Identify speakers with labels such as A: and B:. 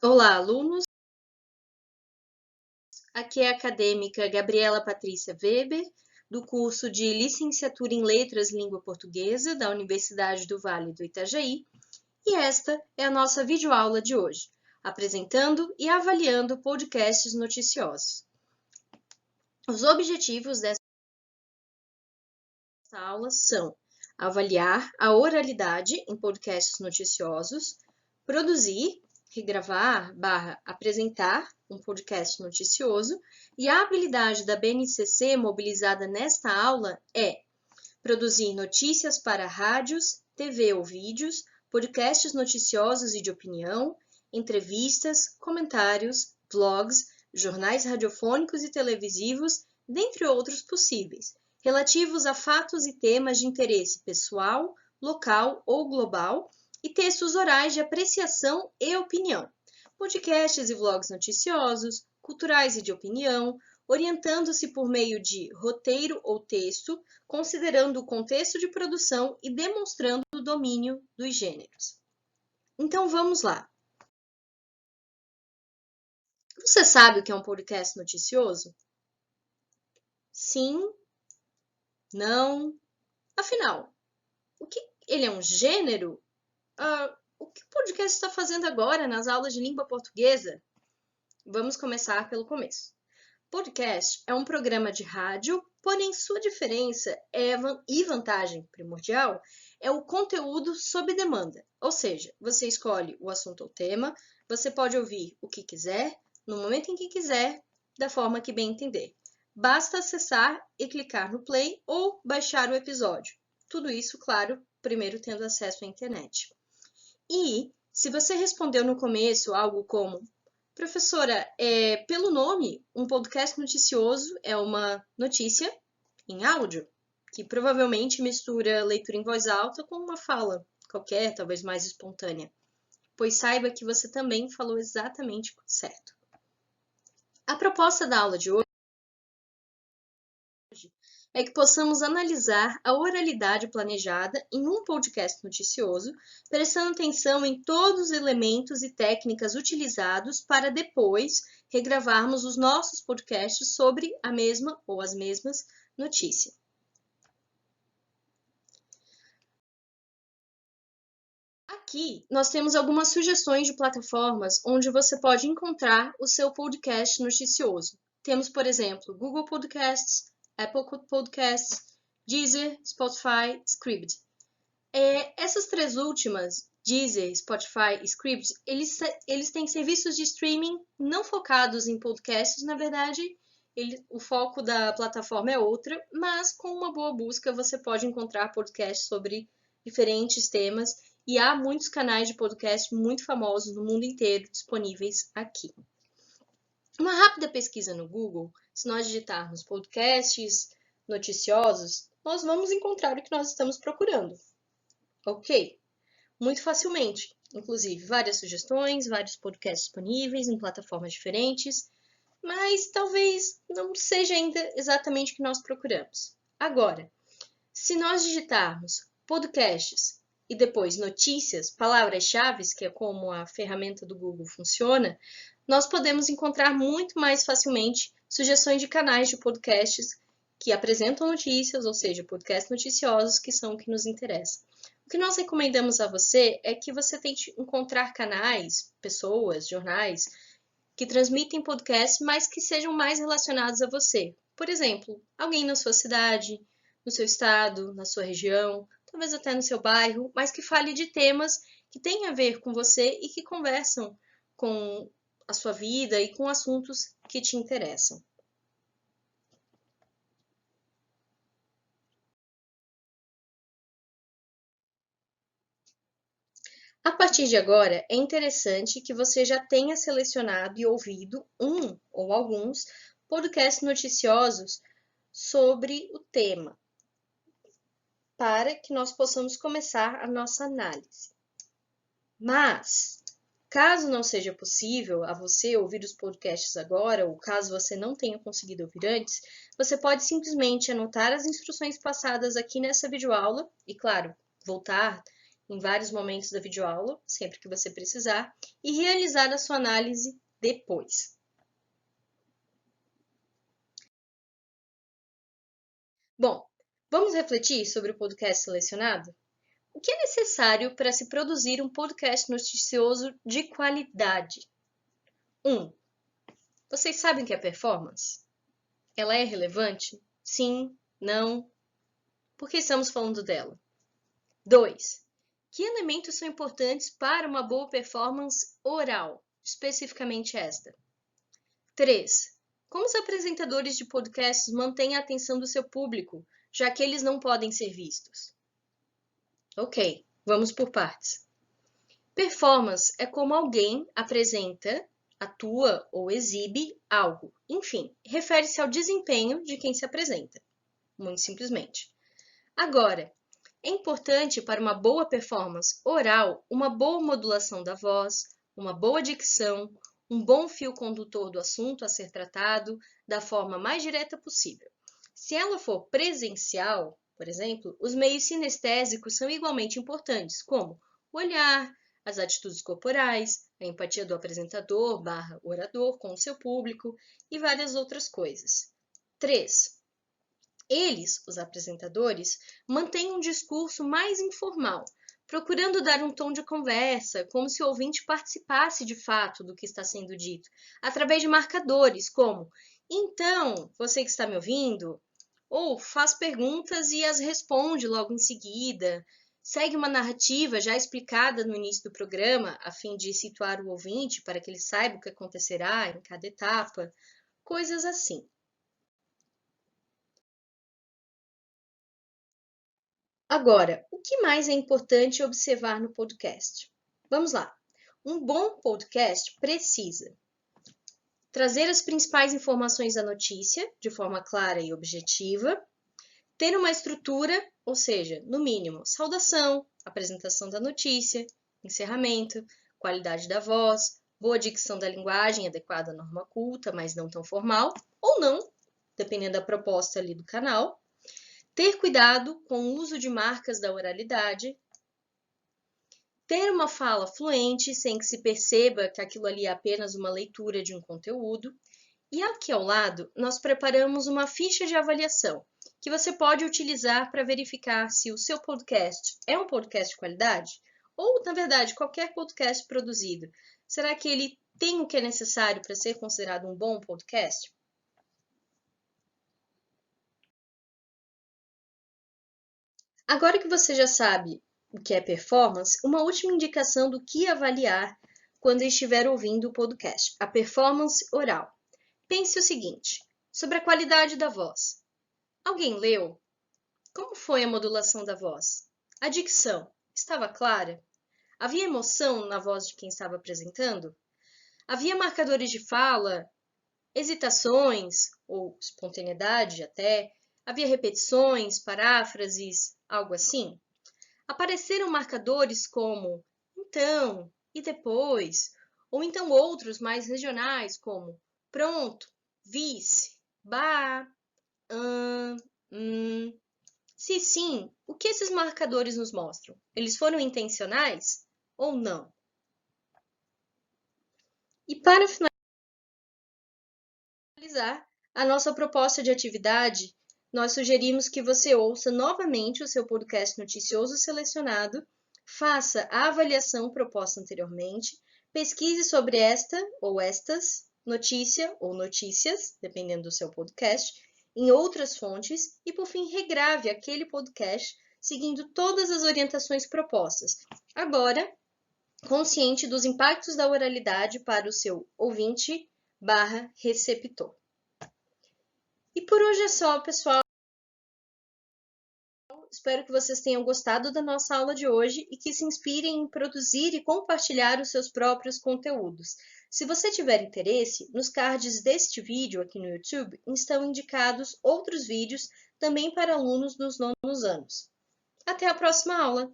A: Olá, alunos! Aqui é a acadêmica Gabriela Patrícia Weber, do curso de Licenciatura em Letras Língua Portuguesa da Universidade do Vale do Itajaí, e esta é a nossa videoaula de hoje, apresentando e avaliando podcasts noticiosos. Os objetivos desta aula são avaliar a oralidade em podcasts noticiosos, produzir, regravar, apresentar um podcast noticioso, e a habilidade da BNCC mobilizada nesta aula é produzir notícias para rádios, TV ou vídeos, podcasts noticiosos e de opinião, entrevistas, comentários, blogs, jornais radiofônicos e televisivos, dentre outros possíveis, relativos a fatos e temas de interesse pessoal, local ou global, e textos orais de apreciação e opinião, podcasts e vlogs noticiosos, culturais e de opinião, orientando-se por meio de roteiro ou texto, considerando o contexto de produção e demonstrando o domínio dos gêneros. Então vamos lá. Você sabe o que é um podcast noticioso? Sim? Não? Afinal, ele é um gênero? O que o podcast está fazendo agora nas aulas de língua portuguesa? Vamos começar pelo começo. Podcast é um programa de rádio, porém sua diferença e vantagem primordial é o conteúdo sob demanda. Ou seja, você escolhe o assunto ou tema, você pode ouvir o que quiser, no momento em que quiser, da forma que bem entender. Basta acessar e clicar no play ou baixar o episódio. Tudo isso, claro, primeiro tendo acesso à internet. E, se você respondeu no começo algo como: professora, pelo nome, um podcast noticioso é uma notícia em áudio, que provavelmente mistura leitura em voz alta com uma fala qualquer, talvez mais espontânea. Pois saiba que você também falou exatamente certo. A proposta da aula de hoje é que possamos analisar a oralidade planejada em um podcast noticioso, prestando atenção em todos os elementos e técnicas utilizados para depois regravarmos os nossos podcasts sobre a mesma ou as mesmas notícias. Aqui nós temos algumas sugestões de plataformas onde você pode encontrar o seu podcast noticioso. Temos, por exemplo, Google Podcasts, Apple Podcasts, Deezer, Spotify, Scribd. Essas três últimas, Deezer, Spotify e Scribd, eles têm serviços de streaming não focados em podcasts, na verdade, o foco da plataforma é outra, mas com uma boa busca você pode encontrar podcasts sobre diferentes temas e há muitos canais de podcast muito famosos no mundo inteiro disponíveis aqui. Uma rápida pesquisa no Google, se nós digitarmos podcasts noticiosos, nós vamos encontrar o que nós estamos procurando. Ok? Muito facilmente. Inclusive, várias sugestões, vários podcasts disponíveis em plataformas diferentes, mas talvez não seja ainda exatamente o que nós procuramos. Agora, se nós digitarmos podcasts e depois notícias, palavras-chave, que é como a ferramenta do Google funciona, nós podemos encontrar muito mais facilmente sugestões de canais de podcasts que apresentam notícias, ou seja, podcasts noticiosos, que são o que nos interessa. O que nós recomendamos a você é que você tente encontrar canais, pessoas, jornais, que transmitem podcasts, mas que sejam mais relacionados a você. Por exemplo, alguém na sua cidade, no seu estado, na sua região, talvez até no seu bairro, mas que fale de temas que têm a ver com você e que conversam com a sua vida e com assuntos que te interessam. A partir de agora, é interessante que você já tenha selecionado e ouvido um ou alguns podcasts noticiosos sobre o tema, para que nós possamos começar a nossa análise. Mas, caso não seja possível a você ouvir os podcasts agora, ou caso você não tenha conseguido ouvir antes, você pode simplesmente anotar as instruções passadas aqui nessa videoaula e, claro, voltar em vários momentos da videoaula, sempre que você precisar, e realizar a sua análise depois. Bom, vamos refletir sobre o podcast selecionado? O que é necessário para se produzir um podcast noticioso de qualidade? 1. Vocês sabem o que é performance? Ela é relevante? Sim? Não? Por que estamos falando dela? 2. Que elementos são importantes para uma boa performance oral, especificamente esta? 3. Como os apresentadores de podcasts mantêm a atenção do seu público, já que eles não podem ser vistos? Ok, vamos por partes. Performance é como alguém apresenta, atua ou exibe algo. Enfim, refere-se ao desempenho de quem se apresenta, muito simplesmente. Agora, é importante para uma boa performance oral uma boa modulação da voz, uma boa dicção, um bom fio condutor do assunto a ser tratado da forma mais direta possível. Se ela for presencial, por exemplo, os meios sinestésicos são igualmente importantes, como o olhar, as atitudes corporais, a empatia do apresentador/orador com o seu público e várias outras coisas. 3. Eles, os apresentadores, mantêm um discurso mais informal, procurando dar um tom de conversa, como se o ouvinte participasse de fato do que está sendo dito, através de marcadores como "Então, você que está me ouvindo?" ou faz perguntas e as responde logo em seguida, segue uma narrativa já explicada no início do programa, a fim de situar o ouvinte para que ele saiba o que acontecerá em cada etapa, coisas assim. Agora, o que mais é importante observar no podcast? Vamos lá. Um bom podcast precisa trazer as principais informações da notícia de forma clara e objetiva, ter uma estrutura, ou seja, no mínimo, saudação, apresentação da notícia, encerramento, qualidade da voz, boa dicção da linguagem adequada à norma culta, mas não tão formal, ou não, dependendo da proposta ali do canal. Ter cuidado com o uso de marcas da oralidade. Ter uma fala fluente, sem que se perceba que aquilo ali é apenas uma leitura de um conteúdo. E aqui ao lado, nós preparamos uma ficha de avaliação, que você pode utilizar para verificar se o seu podcast é um podcast de qualidade, ou, na verdade, qualquer podcast produzido. Será que ele tem o que é necessário para ser considerado um bom podcast? Agora que você já sabe o que é performance, uma última indicação do que avaliar quando estiver ouvindo o podcast, a performance oral. Pense o seguinte, sobre a qualidade da voz. Alguém leu? Como foi a modulação da voz? A dicção estava clara? Havia emoção na voz de quem estava apresentando? Havia marcadores de fala, hesitações ou espontaneidade até? Havia repetições, paráfrases, algo assim? Apareceram marcadores como então e depois, ou então outros mais regionais como pronto, vice, bah, Se sim, o que esses marcadores nos mostram? Eles foram intencionais ou não? E para finalizar a nossa proposta de atividade, nós sugerimos que você ouça novamente o seu podcast noticioso selecionado, faça a avaliação proposta anteriormente, pesquise sobre esta ou estas notícia ou notícias, dependendo do seu podcast, em outras fontes e, por fim, regrave aquele podcast seguindo todas as orientações propostas. Agora, consciente dos impactos da oralidade para o seu ouvinte/receptor. E por hoje é só, pessoal. Espero que vocês tenham gostado da nossa aula de hoje e que se inspirem em produzir e compartilhar os seus próprios conteúdos. Se você tiver interesse, nos cards deste vídeo aqui no YouTube estão indicados outros vídeos também para alunos dos nonos anos. Até a próxima aula!